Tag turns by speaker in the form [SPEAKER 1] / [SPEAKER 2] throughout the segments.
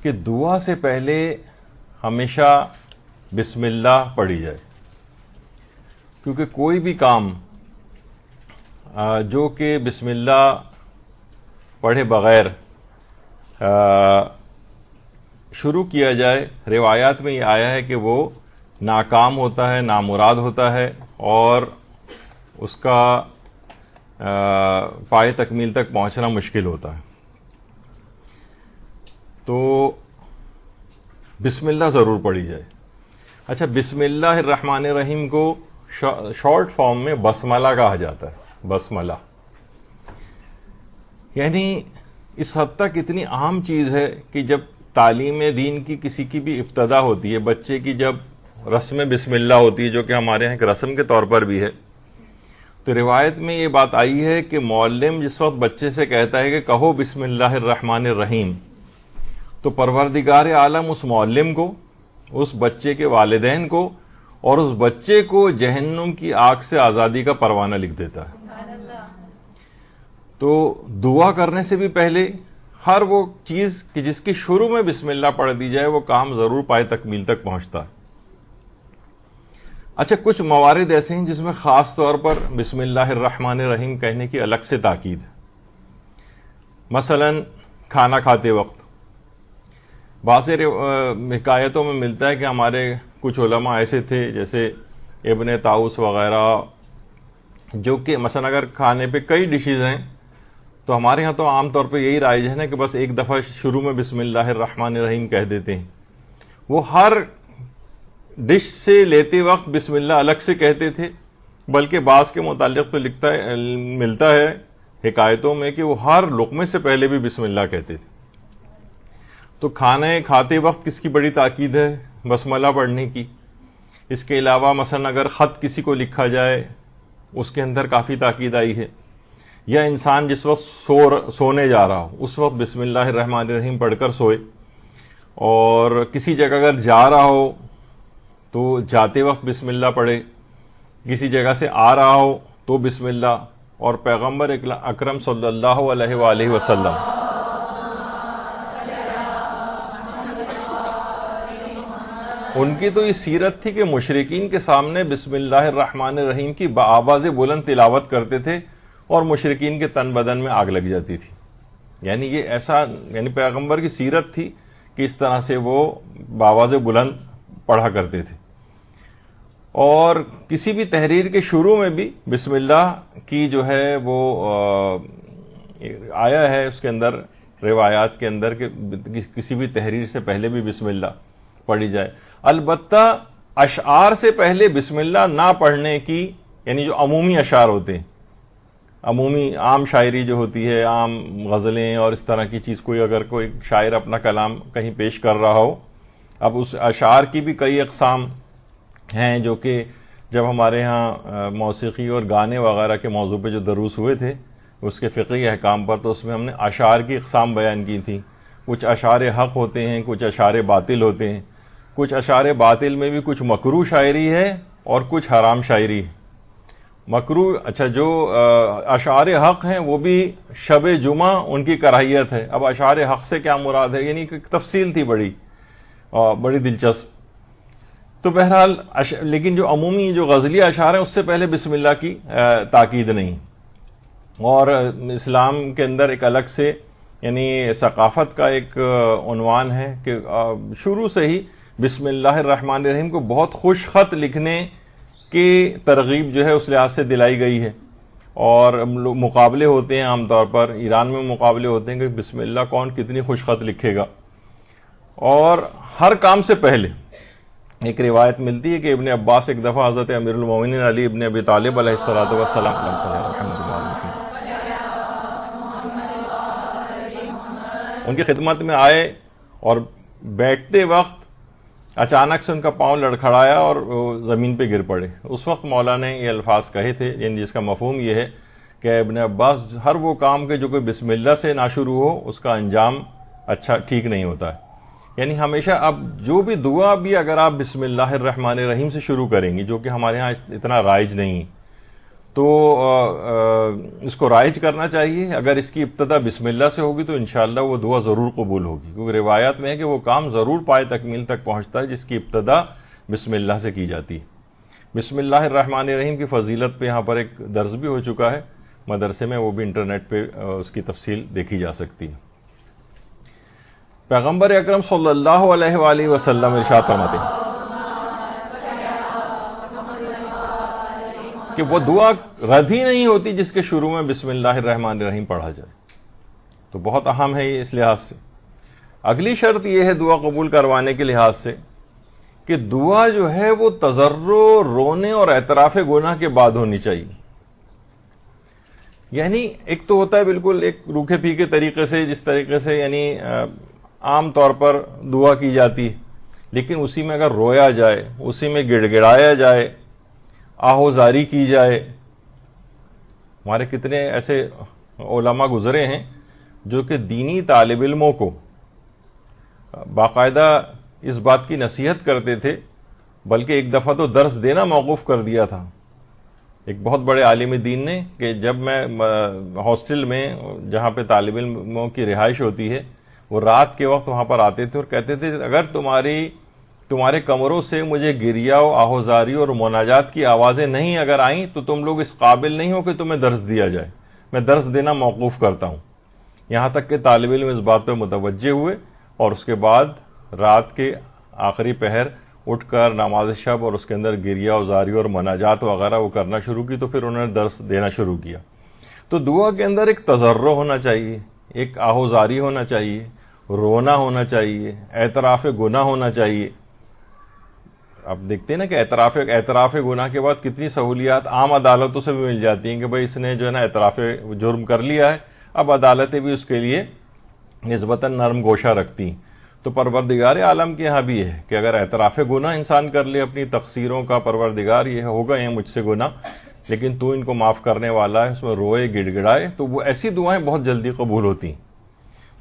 [SPEAKER 1] کہ دعا سے پہلے ہمیشہ بسم اللہ پڑھی جائے، کیونکہ کوئی بھی کام جو کہ بسم اللہ پڑھے بغیر شروع کیا جائے، روایات میں یہ آیا ہے کہ وہ ناکام ہوتا ہے، نامراد ہوتا ہے، اور اس کا پائے تکمیل تک پہنچنا مشکل ہوتا ہے۔ تو بسم اللہ ضرور پڑھی جائے۔ اچھا، بسم اللہ الرحمن الرحیم کو شارٹ فارم میں بسملہ کہا جاتا ہے۔ بسملہ یعنی اس حد تک اتنی عام چیز ہے کہ جب تعلیم دین کی کسی کی بھی ابتدا ہوتی ہے، بچے کی جب رسم بسم اللہ ہوتی ہے، جو کہ ہمارے یہاں ایک رسم کے طور پر بھی ہے، تو روایت میں یہ بات آئی ہے کہ معلم جس وقت بچے سے کہتا ہے کہ کہو بسم اللہ الرحمن الرحیم، تو پروردگار عالم اس معلم کو، اس بچے کے والدین کو اور اس بچے کو جہنم کی آگ سے آزادی کا پروانہ لکھ دیتا ہے۔ تو دعا کرنے سے بھی پہلے ہر وہ چیز کہ جس کی شروع میں بسم اللہ پڑھ دی جائے، وہ کام ضرور پائے تکمیل تک پہنچتا ہے۔ اچھا، کچھ موارد ایسے ہیں جس میں خاص طور پر بسم اللہ الرحمن الرحیم کہنے کی الگ سے تاکید ہے۔ مثلا کھانا کھاتے وقت بعض حکایتوں میں ملتا ہے کہ ہمارے کچھ علماء ایسے تھے، جیسے ابن طاؤس وغیرہ، جو کہ مثلا اگر کھانے پہ کئی ڈشز ہیں تو ہمارے ہاں تو عام طور پہ یہی رائج ہے نا کہ بس ایک دفعہ شروع میں بسم اللہ الرحمن الرحیم کہہ دیتے ہیں۔ وہ ہر ڈش سے لیتے وقت بسم اللہ الگ سے کہتے تھے، بلکہ بعض کے متعلق تو ملتا ہے حکایتوں میں کہ وہ ہر لقمے سے پہلے بھی بسم اللہ کہتے تھے۔ تو کھانے کھاتے وقت کس کی بڑی تاکید ہے؟ بسملہ پڑھنے کی۔ اس کے علاوہ مثلا اگر خط کسی کو لکھا جائے، اس کے اندر کافی تاکید آئی ہے، یا انسان جس وقت سونے جا رہا ہو اس وقت بسم اللہ الرحمن الرحیم پڑھ کر سوئے، اور کسی جگہ اگر جا رہا ہو تو جاتے وقت بسم اللہ پڑھے، کسی جگہ سے آ رہا ہو تو بسم اللہ۔ اور پیغمبر اکرم صلی اللہ علیہ وآلہ وسلم ان کی تو یہ سیرت تھی کہ مشرکین کے سامنے بسم اللہ الرحمن الرحیم کی بآواز بلند تلاوت کرتے تھے اور مشرکین کے تن بدن میں آگ لگ جاتی تھی۔ یعنی یہ ایسا پیغمبر کی سیرت تھی کہ اس طرح سے وہ بآواز بلند پڑھا کرتے تھے۔ اور کسی بھی تحریر کے شروع میں بھی بسم اللہ کی جو ہے وہ آیا ہے اس کے اندر، روایات کے اندر، کہ کسی بھی تحریر سے پہلے بھی بسم اللہ پڑھی جائے۔ البتہ اشعار سے پہلے بسم اللہ نہ پڑھنے کی، یعنی جو عمومی اشعار ہوتے ہیں، عمومی عام شاعری جو ہوتی ہے، عام غزلیں اور اس طرح کی چیز، اگر کوئی شاعر اپنا کلام کہیں پیش کر رہا ہو، اب اس اشعار کی بھی کئی اقسام ہیں، جو کہ جب ہمارے ہاں موسیقی اور گانے وغیرہ کے موضوع پہ جو دروس ہوئے تھے اس کے فقہی احکام پر، تو اس میں ہم نے اشعار کی اقسام بیان کی تھی۔ کچھ اشعار حق ہوتے ہیں، کچھ اشعار باطل ہوتے ہیں۔ کچھ اشعار باطل میں بھی کچھ مکروہ شاعری ہے اور کچھ حرام شاعری ہے۔ مکروہ، اچھا، جو اشعار حق ہیں وہ بھی شب جمعہ ان کی کراہیت ہے۔ اب اشعار حق سے کیا مراد ہے، یعنی کہ تفصیل تھی بڑی دلچسپ۔ تو بہرحال لیکن جو عمومی جو غزلی اشعار ہیں اس سے پہلے بسم اللہ کی تاکید نہیں۔ اور اسلام کے اندر ایک الگ سے یعنی ثقافت کا ایک عنوان ہے کہ شروع سے ہی بسم اللہ الرحمن الرحیم کو بہت خوش خط لکھنے کی ترغیب جو ہے اس لحاظ سے دلائی گئی ہے۔ اور مقابلے ہوتے ہیں، عام طور پر ایران میں مقابلے ہوتے ہیں کہ بسم اللہ کون کتنی خوش خط لکھے گا۔ اور ہر کام سے پہلے ایک روایت ملتی ہے کہ ابن عباس ایک دفعہ حضرت امیر المومنین علی ابن ابی طالب علیہ الصلوۃ والسلام ان کی خدمت میں آئے اور بیٹھتے وقت اچانک سے ان کا پاؤں لڑکھڑایا اور زمین پہ گر پڑے۔ اس وقت مولا نے یہ الفاظ کہے تھے، یعنی جس کا مفہوم یہ ہے کہ ابن عباس، ہر وہ کام کے جو کوئی بسم اللہ سے نہ شروع ہو اس کا انجام اچھا ٹھیک نہیں ہوتا ہے۔ یعنی ہمیشہ اب جو بھی دعا بھی اگر آپ بسم اللہ الرحمن الرحیم سے شروع کریں گی، جو کہ ہمارے ہاں اتنا رائج نہیں، تو اس کو رائج کرنا چاہیے. اگر اس کی ابتدا بسم اللہ سے ہوگی تو انشاءاللہ وہ دعا ضرور قبول ہوگی، کیونکہ روایات میں ہے کہ وہ کام ضرور پائے تکمیل تک پہنچتا ہے جس کی ابتدا بسم اللہ سے کی جاتی ہے. بسم اللہ الرحمن الرحیم کی فضیلت پہ یہاں پر ایک درس بھی ہو چکا ہے مدرسے میں، وہ بھی انٹرنیٹ پہ اس کی تفصیل دیکھی جا سکتی ہے. پیغمبر اکرم صلی اللہ علیہ وآلہ وسلم ارشاد فرماتے ہیں کہ وہ دعا رد ہی نہیں ہوتی جس کے شروع میں بسم اللہ الرحمن الرحیم پڑھا جائے. تو بہت اہم ہے یہ اس لحاظ سے. اگلی شرط یہ ہے دعا قبول کروانے کے لحاظ سے کہ دعا جو ہے وہ تضرع، رونے اور اعتراف گناہ کے بعد ہونی چاہیے. یعنی ایک تو ہوتا ہے بالکل ایک روکھے پھیکے طریقے سے، جس طریقے سے یعنی عام طور پر دعا کی جاتی ہے، لیکن اسی میں اگر رویا جائے، اسی میں گڑ گڑایا جائے، آہوزاری کی جائے. ہمارے کتنے ایسے علماء گزرے ہیں جو کہ دینی طالب علموں کو باقاعدہ اس بات کی نصیحت کرتے تھے، بلکہ ایک دفعہ تو درس دینا موقوف کر دیا تھا ایک بہت بڑے عالم دین نے، کہ جب میں ہاسٹل میں جہاں پہ طالب علموں کی رہائش ہوتی ہے، وہ رات کے وقت وہاں پر آتے تھے اور کہتے تھے اگر تمہارے کمروں سے مجھے گریا و آہوزاری اور مناجات کی آوازیں نہیں اگر آئیں تو تم لوگ اس قابل نہیں ہو کہ تمہیں درس دیا جائے، میں درس دینا موقوف کرتا ہوں. یہاں تک کہ طالب علم اس بات پہ متوجہ ہوئے اور اس کے بعد رات کے آخری پہر اٹھ کر نماز شب اور اس کے اندر گریا وزاری اور مناجات وغیرہ وہ کرنا شروع کی، تو پھر انہوں نے درس دینا شروع کیا. تو دعا کے اندر ایک تضرع ہونا چاہیے، ایک آہوزاری ہونا چاہیے، رونا ہونا چاہیے، اعتراف گناہ ہونا چاہیے. آپ دیکھتے ہیں نا کہ اعتراف گناہ کے بعد کتنی سہولیات عام عدالتوں سے بھی مل جاتی ہیں کہ بھائی اس نے جو ہے نا اعتراف جرم کر لیا ہے، اب عدالتیں بھی اس کے لیے نسبتاً نرم گوشہ رکھتی ہیں. تو پروردگار عالم کے یہاں بھی ہے کہ اگر اعتراف گناہ انسان کر لے اپنی تقصیروں کا، پروردگار یہ ہو گئے ہیں مجھ سے گناہ لیکن تو ان کو معاف کرنے والا ہے، اس میں روئے گڑ گڑائے، تو وہ ایسی دعائیں بہت جلدی قبول ہوتی ہیں.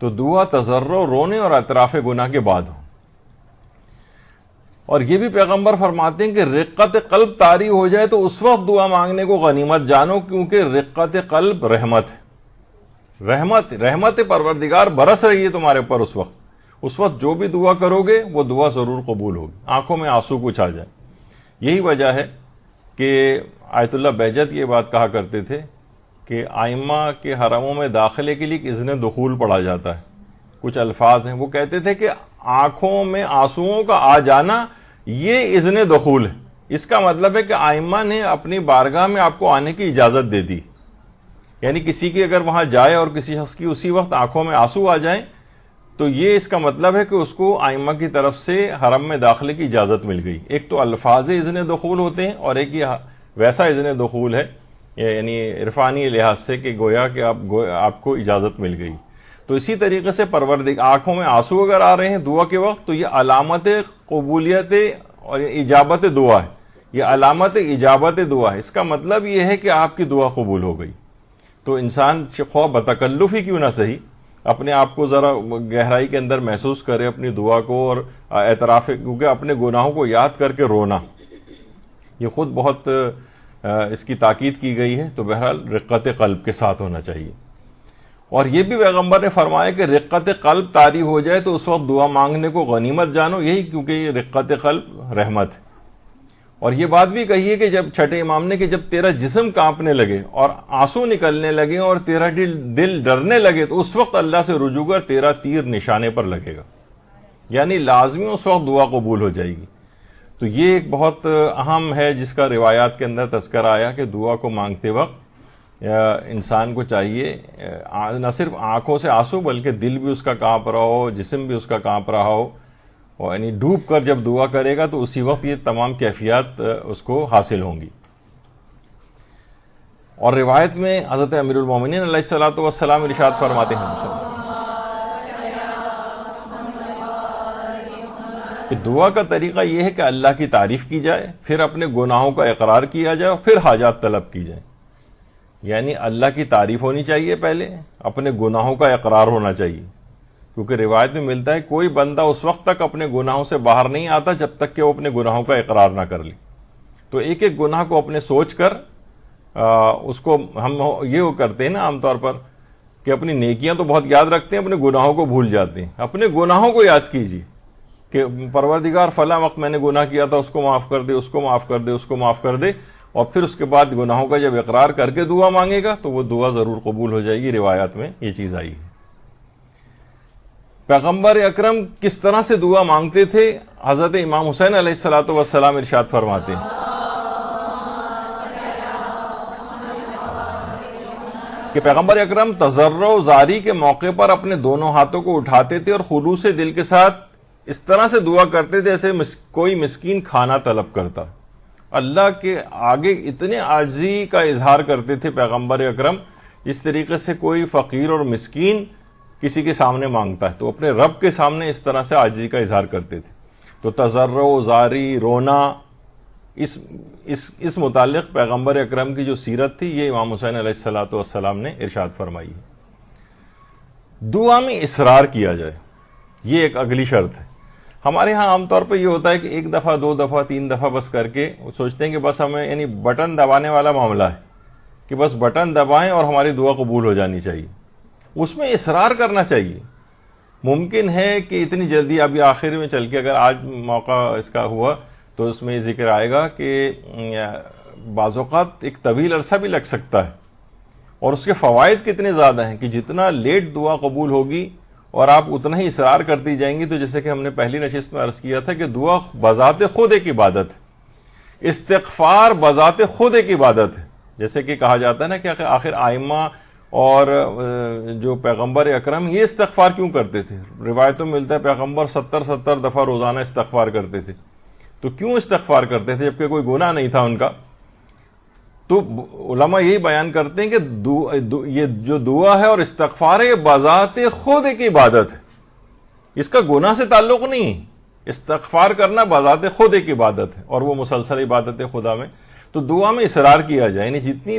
[SPEAKER 1] تو دعا تضرع، رونے اور اعتراف گناہ کے بعد ہو. اور یہ بھی پیغمبر فرماتے ہیں کہ رقت قلب طاری ہو جائے تو اس وقت دعا مانگنے کو غنیمت جانو، کیونکہ رقت قلب رحمت ہے. رحمت پروردگار برس رہی ہے تمہارے اوپر. اس وقت جو بھی دعا کرو گے وہ دعا ضرور قبول ہوگی. آنکھوں میں آنسو کچھ آ جائے. یہی وجہ ہے کہ آیت اللہ بہجت یہ بات کہا کرتے تھے کہ ائمہ کے حرموں میں داخلے کے لیے ایک اذن دخول پڑھا جاتا ہے. کچھ الفاظ ہیں، وہ کہتے تھے کہ آنکھوں میں آنسوؤں کا آ جانا یہ اذن دخول ہے. اس کا مطلب ہے کہ ائمہ نے اپنی بارگاہ میں آپ کو آنے کی اجازت دے دی. یعنی کسی کی اگر وہاں جائے اور کسی شخص کی اسی وقت آنکھوں میں آنسو آ جائیں تو یہ اس کا مطلب ہے کہ اس کو ائمہ کی طرف سے حرم میں داخلے کی اجازت مل گئی. ایک تو الفاظ اذن دخول ہوتے ہیں اور ایک یہ ویسا اذن دخول ہے یعنی عرفانی لحاظ سے کہ گویا کہ آپ کو اجازت مل گئی. تو اسی طریقے سے آنکھوں میں آنسو اگر آ رہے ہیں دعا کے وقت تو یہ علامت قبولیت اور اجابت دعا ہے. یہ علامت اجابت دعا ہے. اس کا مطلب یہ ہے کہ آپ کی دعا قبول ہو گئی. تو انسان خواہ بتکلف ہی کیوں نہ صحیح اپنے آپ کو ذرا گہرائی کے اندر محسوس کرے اپنی دعا کو اور اعتراف، کیونکہ اپنے گناہوں کو یاد کر کے رونا یہ خود بہت اس کی تاکید کی گئی ہے. تو بہرحال رقت قلب کے ساتھ ہونا چاہیے. اور یہ بھی پیغمبر نے فرمایا کہ رقت قلب طاری ہو جائے تو اس وقت دعا مانگنے کو غنیمت جانو. یہی کیونکہ یہ رقت قلب رحمت ہے. اور یہ بات بھی کہی ہے کہ جب چھٹے امام نے کہ جب تیرا جسم کانپنے لگے اور آنسو نکلنے لگے اور تیرا دل ڈرنے لگے تو اس وقت اللہ سے رجوع کر، تیرا تیر نشانے پر لگے گا. یعنی لازمی اس وقت دعا قبول ہو جائے گی. تو یہ ایک بہت اہم ہے جس کا روایات کے اندر تذکر آیا کہ دعا کو مانگتے وقت انسان کو چاہیے نہ صرف آنکھوں سے آنسو بلکہ دل بھی اس کا کانپ رہا ہو، جسم بھی اس کا کانپ رہا ہو. یعنی ڈوب کر جب دعا کرے گا تو اسی وقت یہ تمام کیفیات اس کو حاصل ہوں گی. اور روایت میں حضرت امیر المومنین علیہ الصلوۃ والسلام ارشاد فرماتے ہیں کہ دعا کا طریقہ یہ ہے کہ اللہ کی تعریف کی جائے، پھر اپنے گناہوں کا اقرار کیا جائے اور پھر حاجات طلب کی جائے. یعنی اللہ کی تعریف ہونی چاہیے، پہلے اپنے گناہوں کا اقرار ہونا چاہیے، کیونکہ روایت میں ملتا ہے کوئی بندہ اس وقت تک اپنے گناہوں سے باہر نہیں آتا جب تک کہ وہ اپنے گناہوں کا اقرار نہ کر لے. تو ایک ایک گناہ کو اپنے سوچ کر اس کو ہم یہ کرتے ہیں نا عام طور پر کہ اپنی نیکیاں تو بہت یاد رکھتے ہیں، اپنے گناہوں کو بھول جاتے ہیں. اپنے گناہوں کو یاد کیجیے کہ پروردگار فلاں وقت میں نے گناہ کیا تھا، اس کو معاف کر دے، اس کو معاف کر دے، اس کو معاف کر دے. اور پھر اس کے بعد گناہوں کا جب اقرار کر کے دعا مانگے گا تو وہ دعا ضرور قبول ہو جائے گی. روایات میں یہ چیز آئی ہے. پیغمبر اکرم کس طرح سے دعا مانگتے تھے؟ حضرت امام حسین علیہ الصلوۃ والسلام ارشاد فرماتے ہیں کہ پیغمبر اکرم تضرع و زاری کے موقع پر اپنے دونوں ہاتھوں کو اٹھاتے تھے اور خلوص دل کے ساتھ اس طرح سے دعا کرتے تھے جیسے کوئی مسکین کھانا طلب کرتا. اللہ کے آگے اتنے عاجزی کا اظہار کرتے تھے پیغمبر اکرم جس طریقے سے کوئی فقیر اور مسکین کسی کے سامنے مانگتا ہے تو اپنے رب کے سامنے اس طرح سے عاجزی کا اظہار کرتے تھے. تو تضرع و زاری، رونا، اس متعلق پیغمبر اکرم کی جو سیرت تھی یہ امام حسین علیہ الصلوۃ والسلام نے ارشاد فرمائی ہے. دعا میں اصرار کیا جائے، یہ ایک اگلی شرط ہے. ہمارے ہاں عام طور پہ یہ ہوتا ہے کہ ایک دفعہ، دو دفعہ، تین دفعہ بس کر کے سوچتے ہیں کہ بس ہمیں یعنی بٹن دبانے والا معاملہ ہے کہ بس بٹن دبائیں اور ہماری دعا قبول ہو جانی چاہیے. اس میں اصرار کرنا چاہیے. ممکن ہے کہ اتنی جلدی ابھی آخر میں چل کے اگر آج موقع اس کا ہوا تو اس میں یہ ذکر آئے گا کہ بعض اوقات ایک طویل عرصہ بھی لگ سکتا ہے اور اس کے فوائد کتنے زیادہ ہیں کہ جتنا لیٹ دعا قبول ہوگی اور آپ اتنا ہی اصرار کرتی جائیں گی. تو جیسے کہ ہم نے پہلی نشست میں عرض کیا تھا کہ دعا بذات خود ایک عبادت ہے، استغفار بذات خود ایک عبادت ہے. جیسے کہ کہا جاتا ہے نا کہ آخر آئمہ اور جو پیغمبر اکرم یہ استغفار کیوں کرتے تھے؟ روایتوں میں ملتا ہے پیغمبر 70 دفعہ روزانہ استغفار کرتے تھے. تو کیوں استغفار کرتے تھے جبکہ کوئی گناہ نہیں تھا ان کا؟ تو علماء یہی بیان کرتے ہیں کہ یہ جو دعا ہے اور استغفار ہے یہ بذات خود ایک عبادت ہے، اس کا گناہ سے تعلق نہیں ہے. استغفار کرنا بذات خود ایک عبادت ہے اور وہ مسلسل عبادت ہے خدا میں. تو دعا میں اصرار کیا جائے، یعنی جتنی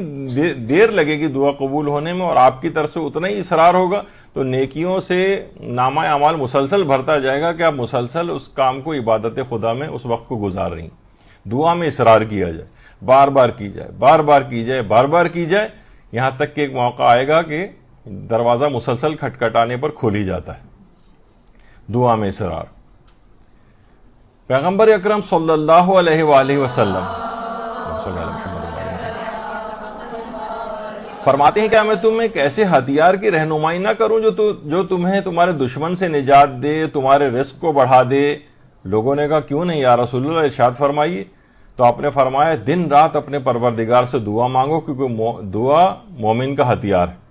[SPEAKER 1] دیر لگے گی دعا قبول ہونے میں اور آپ کی طرف سے اتنا ہی اصرار ہوگا تو نیکیوں سے نامہ اعمال مسلسل بھرتا جائے گا کہ آپ مسلسل اس کام کو عبادت خدا میں اس وقت کو گزار رہی ہیں. دعا میں اصرار کیا جائے، بار بار کی جائے، بار بار کی جائے، بار بار کی جائے، یہاں تک کہ ایک موقع آئے گا کہ دروازہ مسلسل کھٹکھٹانے پر کھول ہی جاتا ہے. دعا میں اصرار. پیغمبر اکرم صلی اللہ علیہ وآلہ وسلم فرماتے ہیں کیا میں تمہیں ایک ایسے ہتھیار کی رہنمائی نہ کروں جو تمہیں تمہارے دشمن سے نجات دے، تمہارے رزق کو بڑھا دے؟ لوگوں نے کہا کیوں نہیں یا رسول اللہ، ارشاد فرمائیے. تو آپ نے فرمایا دن رات اپنے پروردگار سے دعا مانگو کیونکہ دعا مومن کا ہتھیار ہے.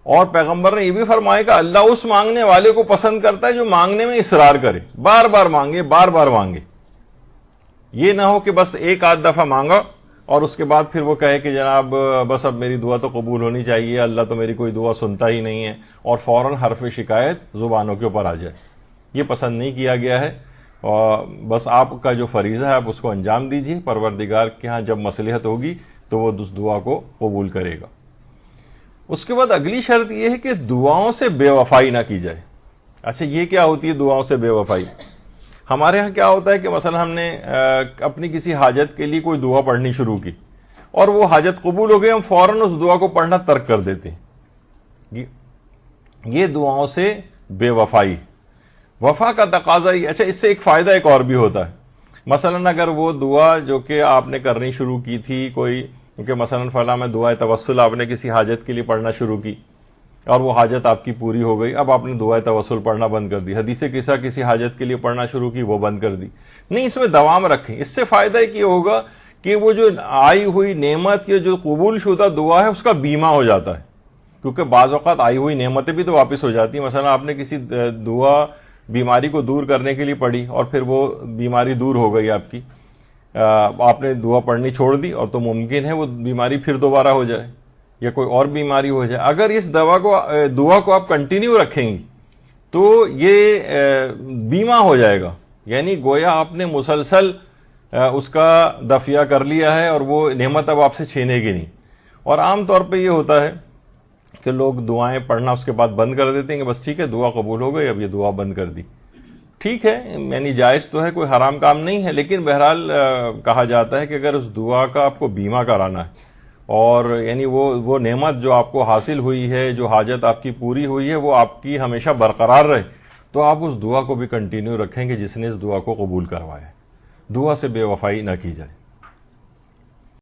[SPEAKER 1] اور پیغمبر نے یہ بھی فرمایا کہ اللہ اس مانگنے والے کو پسند کرتا ہے جو مانگنے میں اصرار کرے، بار بار مانگے، بار بار مانگے. یہ نہ ہو کہ بس ایک آدھ دفعہ مانگا اور اس کے بعد پھر وہ کہے کہ جناب بس اب میری دعا تو قبول ہونی چاہیے، اللہ تو میری کوئی دعا سنتا ہی نہیں ہے، اور فوراً حرف شکایت زبانوں کے اوپر آ جائے. یہ پسند نہیں کیا گیا ہے. اور بس آپ کا جو فریضہ ہے آپ اس کو انجام دیجیے، پروردگار کے ہاں جب مصلحت ہوگی تو وہ اس دعا کو قبول کرے گا. اس کے بعد اگلی شرط یہ ہے کہ دعاؤں سے بے وفائی نہ کی جائے. اچھا یہ کیا ہوتی ہے دعاؤں سے بے وفائی؟ ہمارے ہاں کیا ہوتا ہے کہ مثلا ہم نے اپنی کسی حاجت کے لیے کوئی دعا پڑھنی شروع کی اور وہ حاجت قبول ہو گئی، ہم فوراً اس دعا کو پڑھنا ترک کر دیتے ہیں. یہ دعاؤں سے بے وفائی. وفا کا تقاضا ہی. اچھا اس سے ایک فائدہ ایک اور بھی ہوتا ہے. مثلا اگر وہ دعا جو کہ آپ نے کرنی شروع کی تھی کوئی، کیونکہ مثلا فلاں میں دعائے توسل آپ نے کسی حاجت کے لیے پڑھنا شروع کی اور وہ حاجت آپ کی پوری ہو گئی، اب آپ نے دعائے توسل پڑھنا بند کر دی. حدیث قصہ کسی حاجت کے لیے پڑھنا شروع کی، وہ بند کر دی. نہیں، اس میں دوام رکھیں. اس سے فائدہ ایک یہ ہوگا کہ وہ جو آئی ہوئی نعمت یا جو قبول شدہ دعا ہے اس کا بیمہ ہو جاتا ہے. کیونکہ بعض اوقات آئی ہوئی نعمتیں بھی تو واپس ہو جاتی ہیں. مثلا آپ نے کسی دعا بیماری کو دور کرنے کے لیے پڑھی اور پھر وہ بیماری دور ہو گئی آپ کی، آپ نے دعا پڑھنی چھوڑ دی اور تو ممکن ہے وہ بیماری پھر دوبارہ ہو جائے یا کوئی اور بیماری ہو جائے. اگر اس دعا کو آپ کنٹینیو رکھیں گی تو یہ بیمہ ہو جائے گا، یعنی گویا آپ نے مسلسل اس کا دفیہ کر لیا ہے اور وہ نعمت اب آپ سے چھینے گی نہیں. اور عام طور پہ یہ ہوتا ہے کہ لوگ دعائیں پڑھنا اس کے بعد بند کر دیتے ہیں کہ بس ٹھیک ہے دعا قبول ہو گئی، اب یہ دعا بند کر دی. ٹھیک ہے، یعنی جائز تو ہے، کوئی حرام کام نہیں ہے، لیکن بہرحال کہا جاتا ہے کہ اگر اس دعا کا آپ کو بیمہ کرانا ہے اور یعنی وہ نعمت جو آپ کو حاصل ہوئی ہے، جو حاجت آپ کی پوری ہوئی ہے، وہ آپ کی ہمیشہ برقرار رہے، تو آپ اس دعا کو بھی کنٹینیو رکھیں کہ جس نے اس دعا کو قبول کروایا ہے. دعا سے بے وفائی نہ کی جائے.